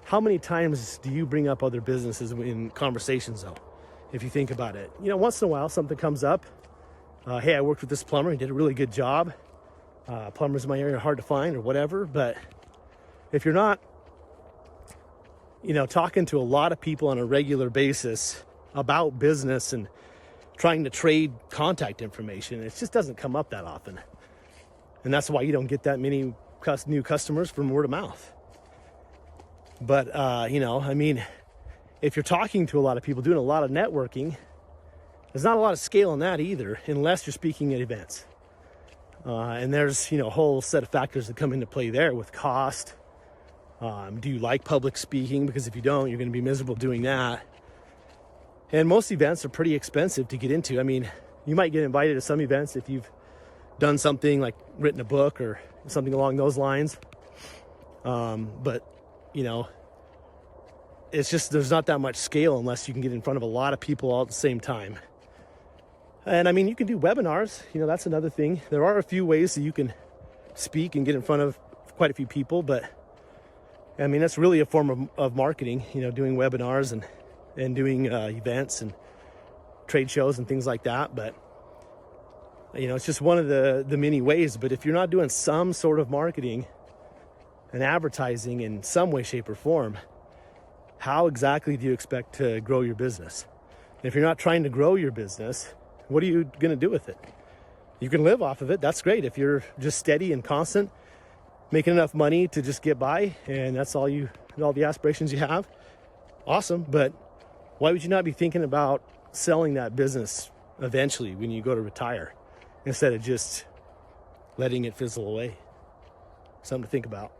how many times do you bring up other businesses in conversations though? If you think about it, once in a while something comes up. Hey, I worked with this plumber. He did a really good job. Plumbers in my area are hard to find or whatever. But if you're not, talking to a lot of people on a regular basis about business and trying to trade contact information, it just doesn't come up that often. And that's why you don't get that many new customers from word of mouth. But, if you're talking to a lot of people, doing a lot of networking, there's not a lot of scale in that either, unless you're speaking at events. And there's, a whole set of factors that come into play there with cost. Do you like public speaking? Because if you don't, you're going to be miserable doing that. And most events are pretty expensive to get into. I mean, you might get invited to some events if you've done something like written a book or something along those lines. But, it's just, there's not that much scale unless you can get in front of a lot of people all at the same time. And I mean, you can do webinars, that's another thing. There are a few ways that you can speak and get in front of quite a few people, but I mean, that's really a form of marketing, doing webinars and doing events and trade shows and things like that. But, it's just one of the many ways. But if you're not doing some sort of marketing and advertising in some way, shape, or form, how exactly do you expect to grow your business? And if you're not trying to grow your business, what are you going to do with it? You can live off of it. That's great. If you're just steady and constant, making enough money to just get by, and that's all the aspirations you have, awesome. But why would you not be thinking about selling that business eventually when you go to retire, instead of just letting it fizzle away? Something to think about.